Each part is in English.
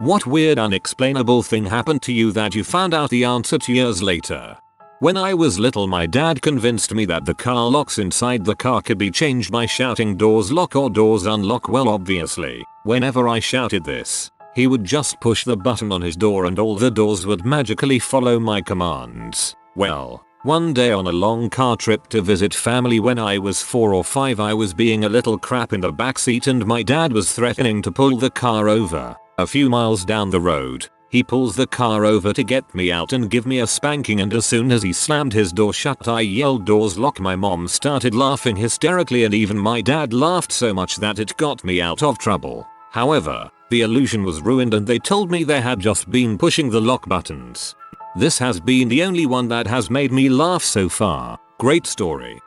What weird unexplainable thing happened to you that you found out the answer to years later? When I was little, my dad convinced me that the car locks inside the car could be changed by shouting doors lock or doors unlock. Well, obviously, whenever I shouted this, he would just push the button on his door and all the doors would magically follow my commands. Well, one day on a long car trip to visit family when I was 4 or 5, I was being a little crap in the backseat and my dad was threatening to pull the car over. A few miles down the road, he pulls the car over to get me out and give me a spanking, and as soon as he slammed his door shut I yelled doors lock. My mom started laughing hysterically and even my dad laughed so much that it got me out of trouble. However, the illusion was ruined and they told me they had just been pushing the lock buttons. This has been the only one that has made me laugh so far. Great story.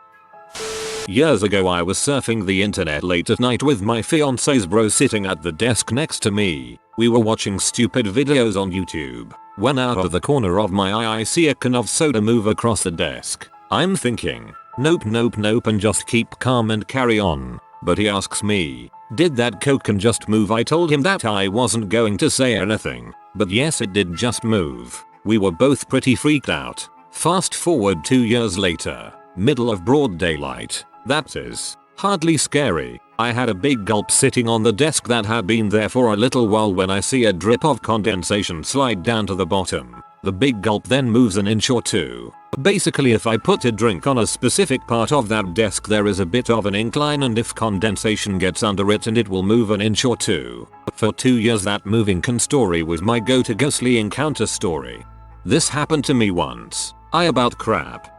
Years ago I was surfing the internet late at night with my fiance's bro sitting at the desk next to me. We were watching stupid videos on YouTube when out of the corner of my eye I see a can of soda move across the desk. I'm thinking, nope and just keep calm and carry on. But he asks me, did that Coke can just move? I told him that I wasn't going to say anything, but yes, it did just move. We were both pretty freaked out. Fast forward 2 years later, middle of broad daylight. That is hardly scary. I had a big gulp sitting on the desk that had been there for a little while when I see a drip of condensation slide down to the bottom. The big gulp then moves an inch or two. Basically, if I put a drink on a specific part of that desk there is a bit of an incline, and if condensation gets under it and it will move an inch or two. For 2 years that moving can story was my go-to ghostly encounter story. This happened to me once. I about crap.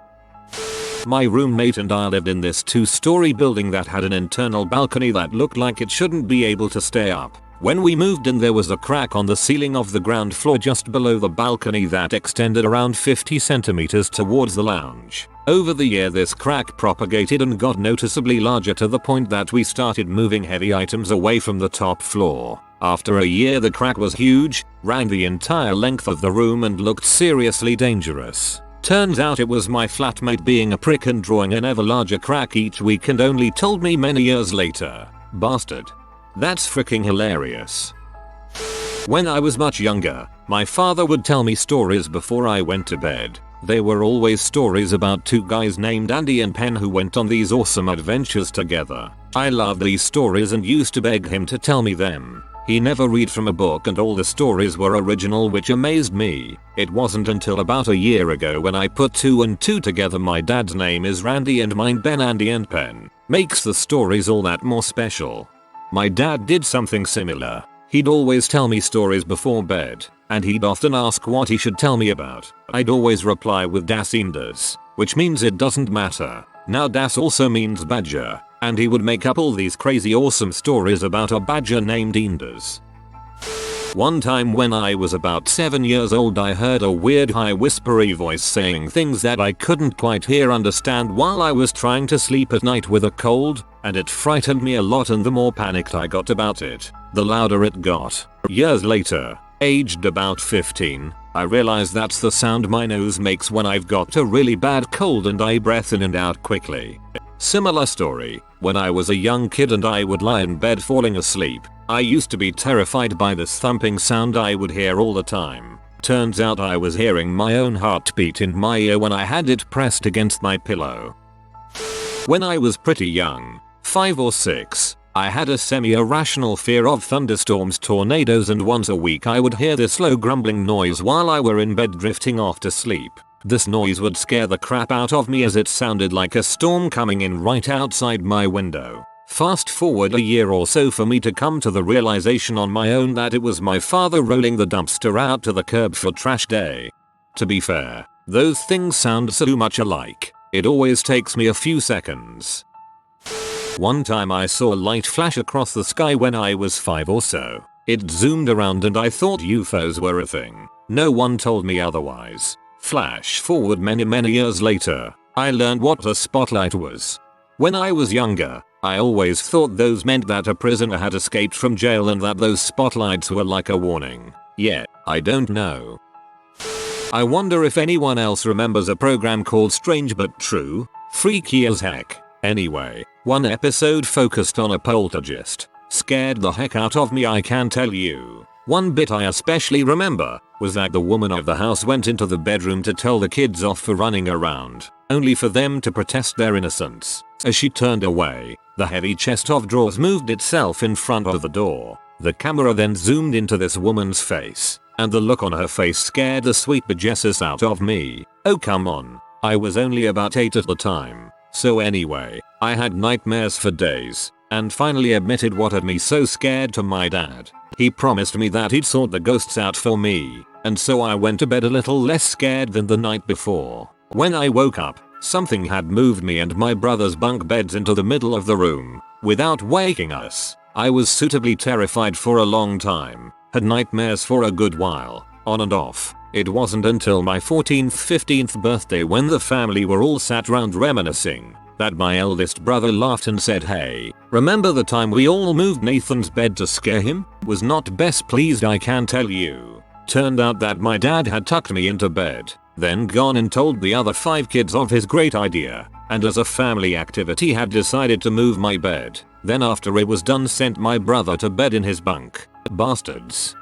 My roommate and I lived in this 2-story building that had an internal balcony that looked like it shouldn't be able to stay up. When we moved in there was a crack on the ceiling of the ground floor just below the balcony that extended around 50 centimeters towards the lounge. Over the year this crack propagated and got noticeably larger to the point that we started moving heavy items away from the top floor. After a year the crack was huge, ran the entire length of the room and looked seriously dangerous. Turns out it was my flatmate being a prick and drawing an ever larger crack each week and only told me many years later. Bastard. That's freaking hilarious. When I was much younger, my father would tell me stories before I went to bed. They were always stories about 2 guys named Andy and Penn who went on these awesome adventures together. I loved these stories and used to beg him to tell me them. He never read from a book and all the stories were original, which amazed me. It wasn't until about a year ago when I put 2 and 2 together. My dad's name is Randy and mine Ben. Andy and Penn makes the stories all that more special. My dad did something similar. He'd always tell me stories before bed, and he'd often ask what he should tell me about. I'd always reply with Das Inders, which means it doesn't matter. Now Das also means badger, and he would make up all these crazy awesome stories about a badger named Inders. One time when I was about 7 years old I heard a weird high whispery voice saying things that I couldn't quite understand while I was trying to sleep at night with a cold, and it frightened me a lot, and the more panicked I got about it, the louder it got. Years later, aged about 15, I realized that's the sound my nose makes when I've got a really bad cold and I breath in and out quickly. Similar story, when I was a young kid and I would lie in bed falling asleep, I used to be terrified by this thumping sound I would hear all the time. Turns out I was hearing my own heartbeat in my ear when I had it pressed against my pillow. When I was pretty young, 5 or 6, I had a semi-irrational fear of thunderstorms, tornadoes, and once a week I would hear this low grumbling noise while I were in bed drifting off to sleep. This noise would scare the crap out of me as it sounded like a storm coming in right outside my window. Fast forward a year or so for me to come to the realization on my own that it was my father rolling the dumpster out to the curb for trash day. To be fair, those things sound so much alike, it always takes me a few seconds. One time I saw a light flash across the sky when I was 5 or so. It zoomed around and I thought UFOs were a thing. No one told me otherwise. Flash forward many years later, I learned what a spotlight was. When I was younger, I always thought those meant that a prisoner had escaped from jail and that those spotlights were like a warning. Yet, I don't know. I wonder if anyone else remembers a program called Strange But True. Freaky as heck. Anyway, one episode focused on a poltergeist. Scared the heck out of me, I can tell you. One bit I especially remember was that the woman of the house went into the bedroom to tell the kids off for running around, only for them to protest their innocence. As she turned away, the heavy chest of drawers moved itself in front of the door. The camera then zoomed into this woman's face, and the look on her face scared the sweet bejesus out of me. Oh come on, I was only about 8 at the time. So anyway, I had nightmares for days, and finally admitted what had me so scared to my dad. He promised me that he'd sort the ghosts out for me, and so I went to bed a little less scared than the night before. When I woke up, something had moved me and my brother's bunk beds into the middle of the room, without waking us. I was suitably terrified for a long time, had nightmares for a good while, on and off. It wasn't until my 14th 15th birthday, when the family were all sat round reminiscing, that my eldest brother laughed and said, "Hey, remember the time we all moved Nathan's bed to scare him?" Was not best pleased, I can tell you. Turned out that my dad had tucked me into bed, then gone and told the other 5 kids of his great idea, and as a family activity had decided to move my bed. Then after it was done, sent my brother to bed in his bunk. Bastards.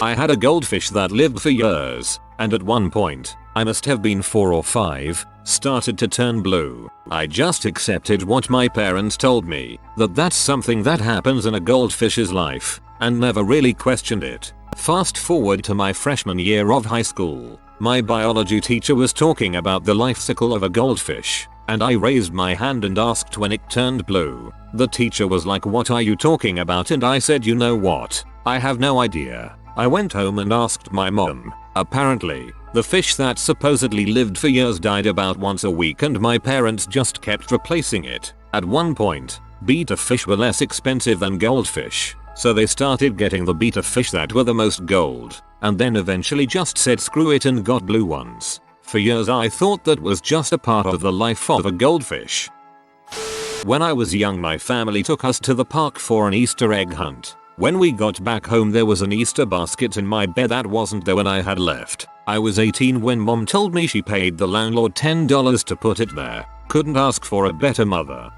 I had a goldfish that lived for years, and at one point, I must have been 4 or 5, started to turn blue. I just accepted what my parents told me, that that's something that happens in a goldfish's life, and never really questioned it. Fast forward to my freshman year of high school. My biology teacher was talking about the life cycle of a goldfish, and I raised my hand and asked when it turned blue. The teacher was like, "What are you talking about?" And I said, "You know what? I have no idea." I went home and asked my mom. Apparently, the fish that supposedly lived for years died about once a week, and my parents just kept replacing it. At one point, betta fish were less expensive than goldfish, so they started getting the betta fish that were the most gold, and then eventually just said screw it and got blue ones. For years I thought that was just a part of the life of a goldfish. When I was young, my family took us to the park for an Easter egg hunt. When we got back home, there was an Easter basket in my bed that wasn't there when I had left. I was 18 when mom told me she paid the landlord $10 to put it there. Couldn't ask for a better mother.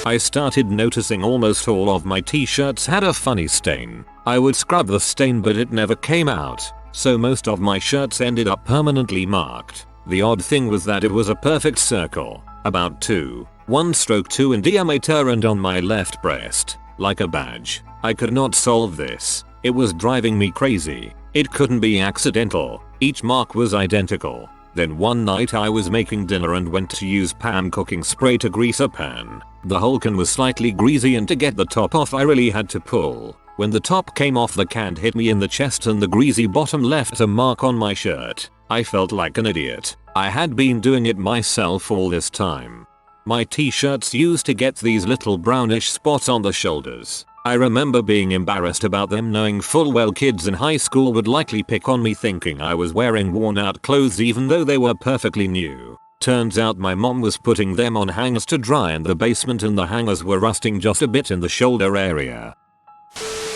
I started noticing almost all of my t-shirts had a funny stain. I would scrub the stain but it never came out, so most of my shirts ended up permanently marked. The odd thing was that it was a perfect circle, about 1/2 in diameter and on my left breast, like a badge. I could not solve this. It was driving me crazy. It couldn't be accidental. Each mark was identical. Then one night I was making dinner and went to use pan cooking spray to grease a pan. The whole can was slightly greasy, and to get the top off I really had to pull. When the top came off, the can hit me in the chest and the greasy bottom left a mark on my shirt. I felt like an idiot. I had been doing it myself all this time. My t-shirts used to get these little brownish spots on the shoulders. I remember being embarrassed about them, knowing full well kids in high school would likely pick on me, thinking I was wearing worn out clothes even though they were perfectly new. Turns out my mom was putting them on hangers to dry in the basement, and the hangers were rusting just a bit in the shoulder area.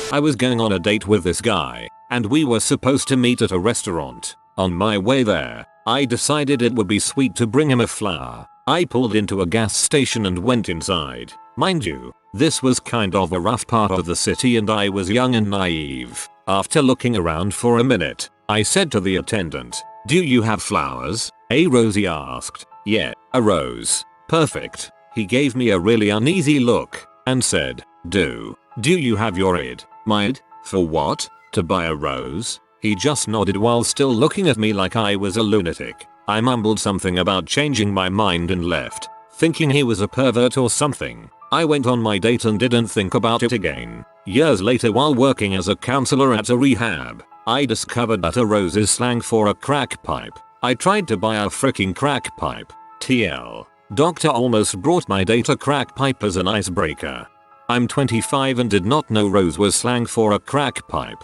I was going on a date with this guy, and we were supposed to meet at a restaurant. On my way there, I decided it would be sweet to bring him a flower. I pulled into a gas station and went inside. Mind you, this was kind of a rough part of the city and I was young and naive. After looking around for a minute, I said to the attendant, "Do you have flowers?" "A rose?" he asked. "Yeah, a rose." "Perfect." He gave me a really uneasy look and said, Do you have your ID?" "My ID? For what?" "To buy a rose." He just nodded while still looking at me like I was a lunatic. I mumbled something about changing my mind and left, thinking he was a pervert or something. I went on my date and didn't think about it again. Years later, while working as a counselor at a rehab, I discovered that a rose is slang for a crack pipe. I tried to buy a freaking crack pipe. TL. Doctor almost brought my date a crack pipe as an icebreaker. I'm 25 and did not know rose was slang for a crack pipe.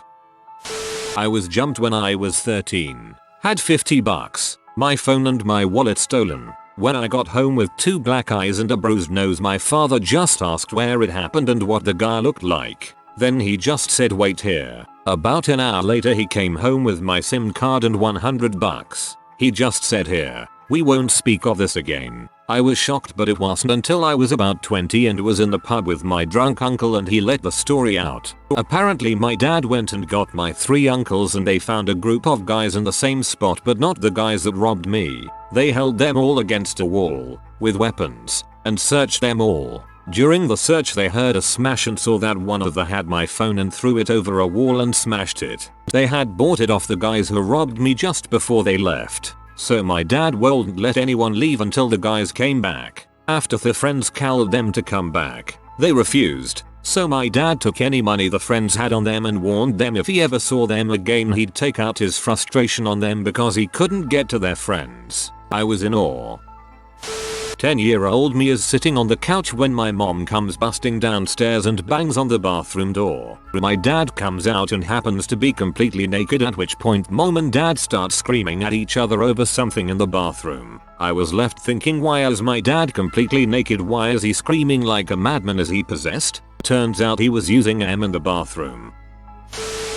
I was jumped when I was 13. Had $50, my phone and my wallet stolen. When I got home with 2 black eyes and a bruised nose, my father just asked where it happened and what the guy looked like. Then he just said, "Wait here." About an hour later he came home with my SIM card and $100. He just said, "Here, we won't speak of this again." I was shocked, but it wasn't until I was about 20 and was in the pub with my drunk uncle and he let the story out. Apparently my dad went and got my 3 uncles and they found a group of guys in the same spot, but not the guys that robbed me. They held them all against a wall with weapons and searched them all. During the search they heard a smash and saw that one of them had my phone and threw it over a wall and smashed it. They had bought it off the guys who robbed me just before they left. So my dad wouldn't let anyone leave until the guys came back. After the friends called them to come back, they refused. So my dad took any money the friends had on them and warned them if he ever saw them again he'd take out his frustration on them because he couldn't get to their friends. I was in awe. 10-year-old me is sitting on the couch when my mom comes busting downstairs and bangs on the bathroom door. My dad comes out and happens to be completely naked, at which point mom and dad start screaming at each other over something in the bathroom. I was left thinking, why is my dad completely naked? Why is he screaming like a madman? Is he possessed? Turns out he was using M in the bathroom.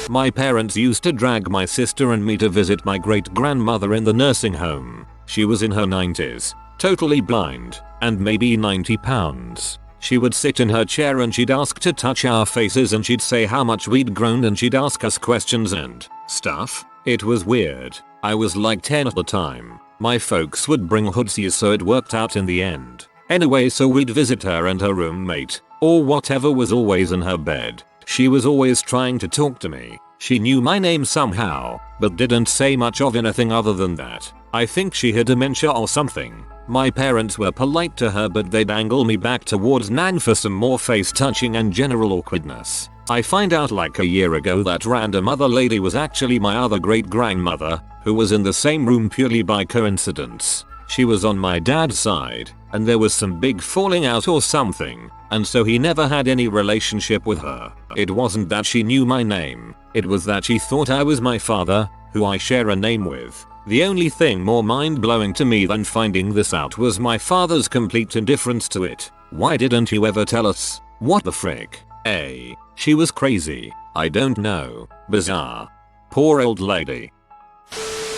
My parents used to drag my sister and me to visit my great-grandmother in the nursing home. She was in her 90s. Totally blind, and maybe 90 pounds. She would sit in her chair and she'd ask to touch our faces and she'd say how much we'd grown and she'd ask us questions and stuff. It was weird. I was like 10 at the time. My folks would bring hoodsies, so it worked out in the end. Anyway, so we'd visit her and her roommate, or whatever, was always in her bed. She was always trying to talk to me. She knew my name somehow, but didn't say much of anything other than that. I think she had dementia or something. My parents were polite to her, but they'd angle me back towards Nan for some more face touching and general awkwardness. I find out like a year ago that random other lady was actually my other great grandmother, who was in the same room purely by coincidence. She was on my dad's side, and there was some big falling out or something, and so he never had any relationship with her. It wasn't that she knew my name, it was that she thought I was my father, who I share a name with. The only thing more mind-blowing to me than finding this out was my father's complete indifference to it. Why didn't you ever tell us? What the frick? She was crazy. I don't know. Bizarre. Poor old lady.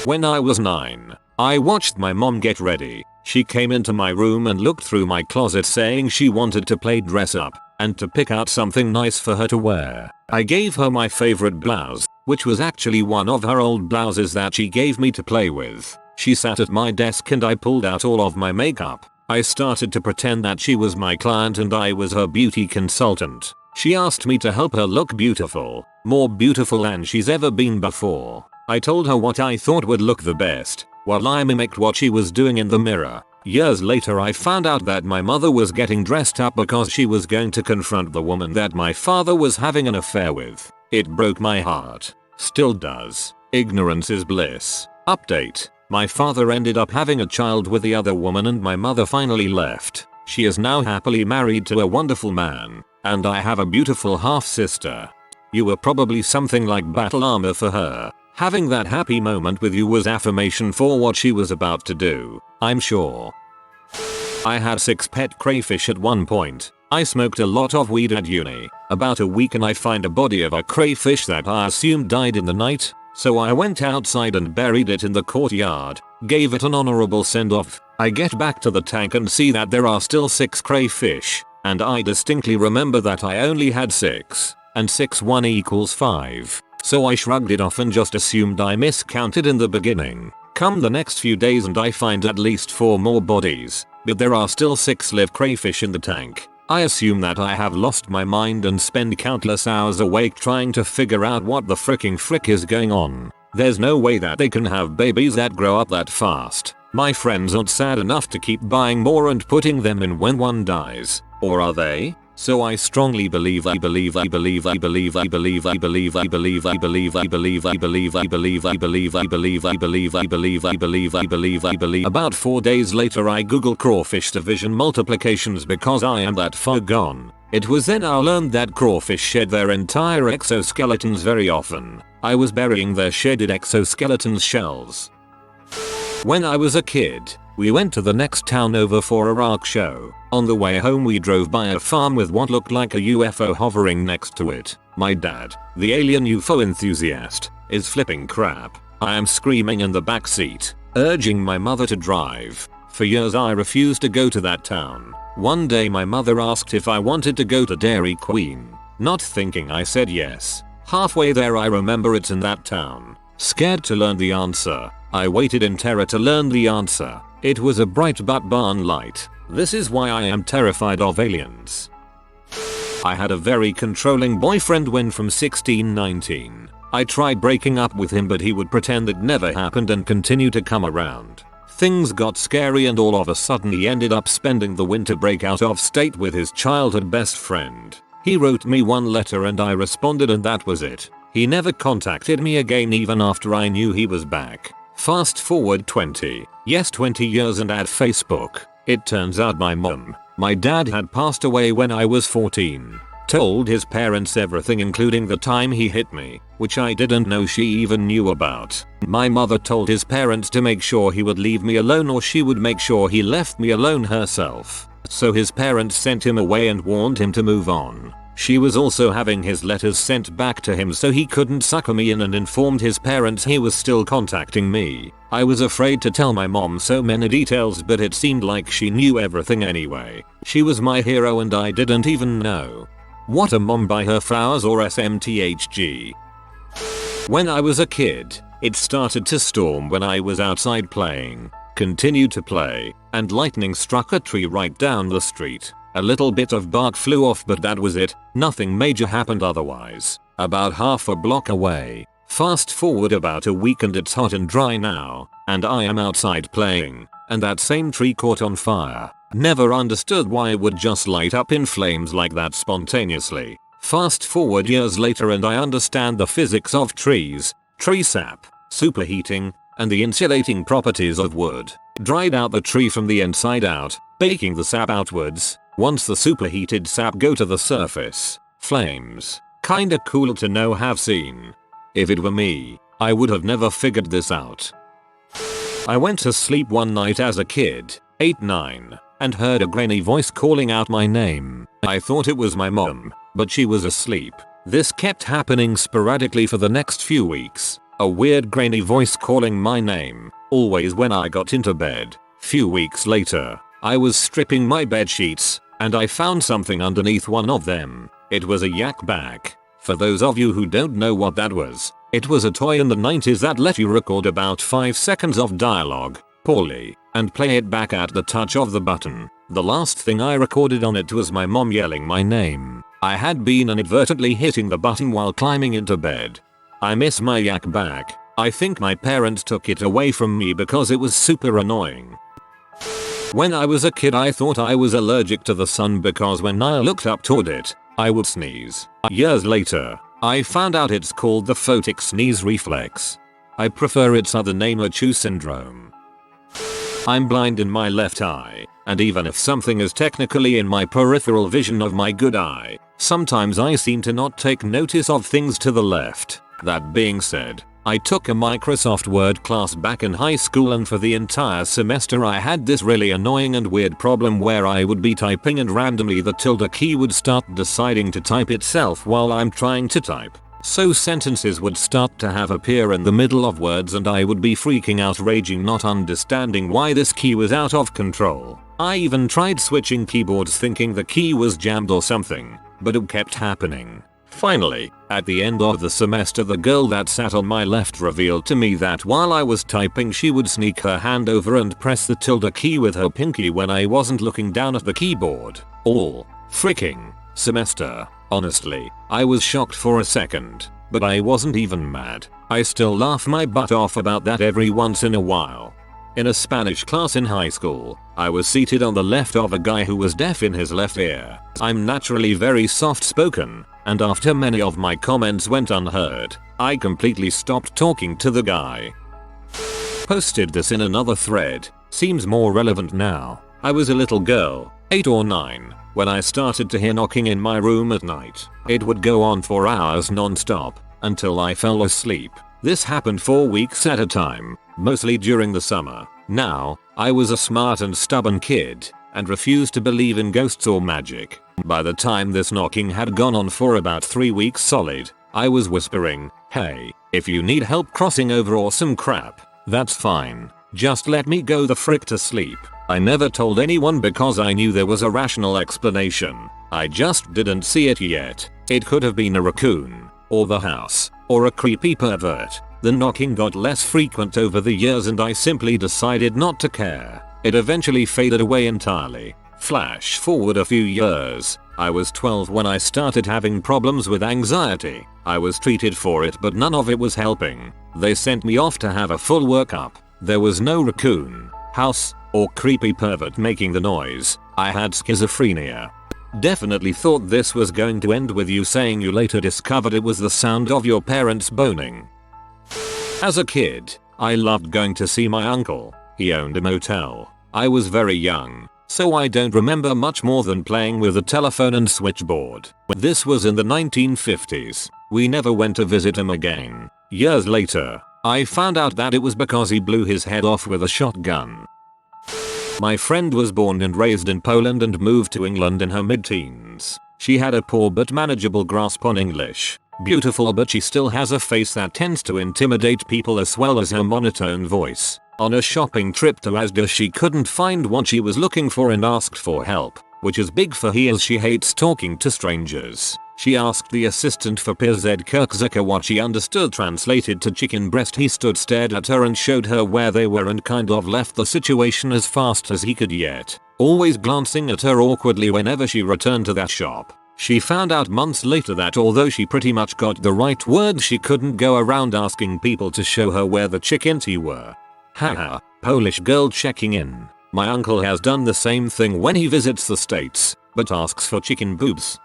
When I was 9, I watched my mom get ready. She came into my room and looked through my closet saying she wanted to play dress up and to pick out something nice for her to wear. I gave her my favorite blouse, which was actually one of her old blouses that she gave me to play with. She sat at my desk and I pulled out all of my makeup. I started to pretend that she was my client and I was her beauty consultant. She asked me to help her look beautiful, more beautiful than she's ever been before. I told her what I thought would look the best, while I mimicked what she was doing in the mirror. Years later I found out that my mother was getting dressed up because she was going to confront the woman that my father was having an affair with. It broke my heart. Still does. Ignorance is bliss. Update. My father ended up having a child with the other woman and my mother finally left. She is now happily married to a wonderful man, and I have a beautiful half-sister. You were probably something like battle armor for her. Having that happy moment with you was affirmation for what she was about to do, I'm sure. I had 6 pet crayfish at one point. I smoked a lot of weed at uni. About a week and I find a body of a crayfish that I assumed died in the night, so I went outside and buried it in the courtyard, gave it an honorable send-off. I get back to the tank and see that there are still 6 crayfish, and I distinctly remember that I only had 6, and 6 1 equals 5. So I shrugged it off and just assumed I miscounted in the beginning. Come the next few days and I find at least 4 more bodies, but there are still 6 live crayfish in the tank. I assume that I have lost my mind and spend countless hours awake trying to figure out what the frick is going on. There's no way that they can have babies that grow up that fast. My friends aren't sad enough to keep buying more and putting them in when one dies, or are they? So I strongly believe about 4 days later I google crawfish division multiplications because I am that far gone. It was then I learned that crawfish shed their entire exoskeletons very often. I was burying their shedded exoskeletons shells. When I was a kid, we went to the next town over for a rock show. On the way home we drove by a farm with what looked like a UFO hovering next to it. My dad, the alien UFO enthusiast, is flipping crap. I am screaming in the back seat, urging my mother to drive. For years I refused to go to that town. One day my mother asked if I wanted to go to Dairy Queen. Not thinking, I said yes. Halfway there I remember it's in that town. Scared to learn the answer, I waited in terror to learn the answer. It was a bright but barn light. This is why I am terrified of aliens. I had a very controlling boyfriend when from 16-19. I tried breaking up with him, but he would pretend it never happened and continue to come around. Things got scary and all of a sudden he ended up spending the winter break out of state with his childhood best friend. He wrote me one letter and I responded, and that was it. He never contacted me again even after I knew he was back. Fast forward 20 years and add Facebook. It turns out my dad had passed away when I was 14. Told his parents everything, including the time he hit me, which I didn't know she even knew about. My mother told his parents to make sure he would leave me alone or she would make sure he left me alone herself. So his parents sent him away and warned him to move on. She was also having his letters sent back to him so he couldn't sucker me in, and informed his parents he was still contacting me. I was afraid to tell my mom so many details, but it seemed like she knew everything anyway. She was my hero and I didn't even know. What a mom, buy her flowers or SMTHG. When I was a kid, it started to storm when I was outside playing. Continued to play, and lightning struck a tree right down the street. A little bit of bark flew off, but that was it. Nothing major happened otherwise. About half a block away. Fast forward about a week and it's hot and dry now, and I am outside playing, and that same tree caught on fire. Never understood why it would just light up in flames like that spontaneously. Fast forward years later and I understand the physics of trees, tree sap, superheating, and the insulating properties of wood. Dried out the tree from the inside out, baking the sap outwards. Once the superheated sap go to the surface, flames. Kinda cool to know, have seen. If it were me, I would have never figured this out. I went to sleep one night as a kid, 8-9, and heard a grainy voice calling out my name. I thought it was my mom, but she was asleep. This kept happening sporadically for the next few weeks. A weird grainy voice calling my name, always when I got into bed. Few weeks later, I was stripping my bed sheets, and I found something underneath one of them. It was a yak bag. For those of you who don't know what that was, it was a toy in the 90s that let you record about 5 seconds of dialogue, poorly, and play it back at the touch of the button. The last thing I recorded on it was my mom yelling my name. I had been inadvertently hitting the button while climbing into bed. I miss my yak bag. I think my parents took it away from me because it was super annoying. When I was a kid I thought I was allergic to the sun because when I looked up toward it, I would sneeze. Years later, I found out it's called the photic sneeze reflex. I prefer its other name, Achoo syndrome. I'm blind in my left eye, and even if something is technically in my peripheral vision of my good eye, sometimes I seem to not take notice of things to the left. That being said, I took a Microsoft Word class back in high school, and for the entire semester I had this really annoying and weird problem where I would be typing and randomly the tilde key would start deciding to type itself while I'm trying to type. So sentences would start to have appear in the middle of words and I would be freaking out, raging, not understanding why this key was out of control. I even tried switching keyboards thinking the key was jammed or something, but it kept happening. Finally, at the end of the semester, the girl that sat on my left revealed to me that while I was typing she would sneak her hand over and press the tilde key with her pinky when I wasn't looking down at the keyboard. All freaking semester. Honestly, I was shocked for a second, but I wasn't even mad. I still laugh my butt off about that every once in a while. In a Spanish class in high school, I was seated on the left of a guy who was deaf in his left ear. I'm naturally very soft-spoken, and after many of my comments went unheard, I completely stopped talking to the guy. Posted this in another thread, seems more relevant now. I was a little girl, 8 or 9, when I started to hear knocking in my room at night. It would go on for hours non-stop, until I fell asleep. This happened for weeks at a time, mostly during the summer. Now, I was a smart and stubborn kid, and refused to believe in ghosts or magic. By the time this knocking had gone on for about 3 weeks solid, I was whispering, "Hey, if you need help crossing over or some crap, that's fine. Just let me go the frick to sleep." I never told anyone because I knew there was a rational explanation. I just didn't see it yet. It could have been a raccoon, or the house, or a creepy pervert. The knocking got less frequent over the years and I simply decided not to care. It eventually faded away entirely. Flash forward a few years. I was 12 when I started having problems with anxiety. I was treated for it but none of it was helping. They sent me off to have a full workup. There was no raccoon, house, or creepy pervert making the noise. I had schizophrenia. Definitely thought this was going to end with you saying you later discovered it was the sound of your parents boning. As a kid, I loved going to see my uncle. He owned a motel. I was very young, so I don't remember much more than playing with a telephone and switchboard. This was in the 1950s. We never went to visit him again. Years later, I found out that it was because he blew his head off with a shotgun. My friend was born and raised in Poland and moved to England in her mid-teens. She had a poor but manageable grasp on English. Beautiful, but she still has a face that tends to intimidate people as well as her monotone voice. On a shopping trip to Asda she couldn't find what she was looking for and asked for help, which is big for her as she hates talking to strangers. She asked the assistant for Pizzerkirkzucker what she understood translated to chicken breast. He stood, stared at her and showed her where they were and kind of left the situation as fast as he could, yet always glancing at her awkwardly whenever she returned to that shop. She found out months later that although she pretty much got the right words, she couldn't go around asking people to show her where the chickens were. Haha, Polish girl checking in. My uncle has done the same thing when he visits the States, but asks for chicken boobs.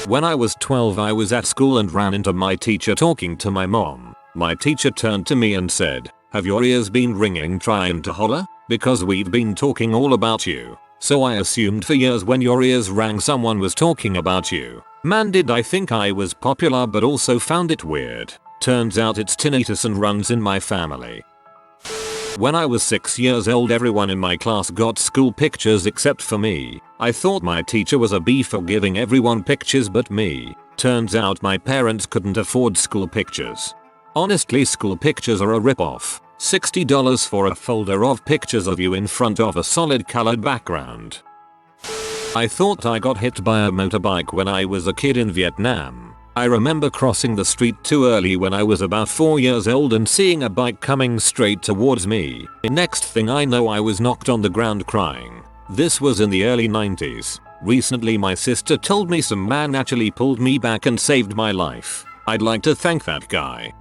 When I was 12 I was at school and ran into my teacher talking to my mom. My teacher turned to me and said, "Have your ears been ringing trying to holler? Because we've been talking all about you." So I assumed for years when your ears rang someone was talking about you. Man, did I think I was popular, but also found it weird. Turns out it's tinnitus and runs in my family. When I was 6 years old everyone in my class got school pictures except for me. I thought my teacher was a bee for giving everyone pictures but me. Turns out my parents couldn't afford school pictures. Honestly, school pictures are a ripoff. $60 for a folder of pictures of you in front of a solid colored background. I thought I got hit by a motorbike when I was a kid in Vietnam. I remember crossing the street too early when I was about 4 years old and seeing a bike coming straight towards me. Next thing I know I was knocked on the ground crying. This was in the early 90s. Recently my sister told me some man actually pulled me back and saved my life. I'd like to thank that guy.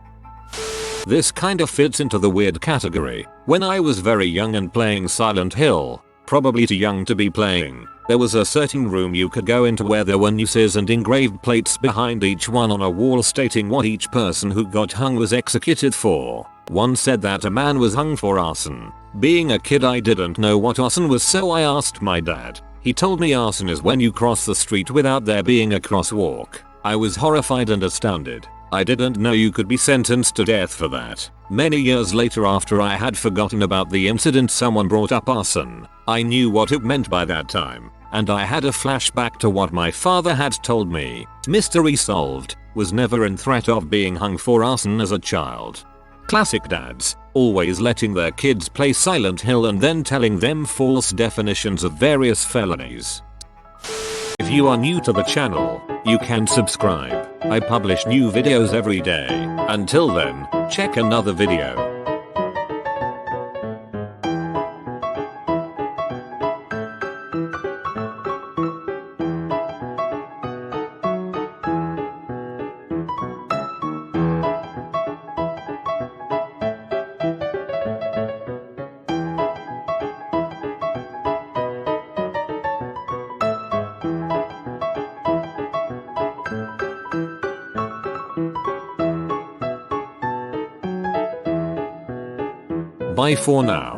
This kinda fits into the weird category. When I was very young and playing Silent Hill, probably too young to be playing, there was a certain room you could go into where there were nooses and engraved plates behind each one on a wall stating what each person who got hung was executed for. One said that a man was hung for arson. Being a kid I didn't know what arson was, so I asked my dad. He told me arson is when you cross the street without there being a crosswalk. I was horrified and astounded. I didn't know you could be sentenced to death for that. Many years later, after I had forgotten about the incident, someone brought up arson. I knew what it meant by that time, and I had a flashback to what my father had told me. Mystery solved. Was never in threat of being hung for arson as a child. Classic dads, always letting their kids play Silent Hill and then telling them false definitions of various felonies. If you are new to the channel, you can subscribe. I publish new videos every day. Until then, check another video. Bye for now.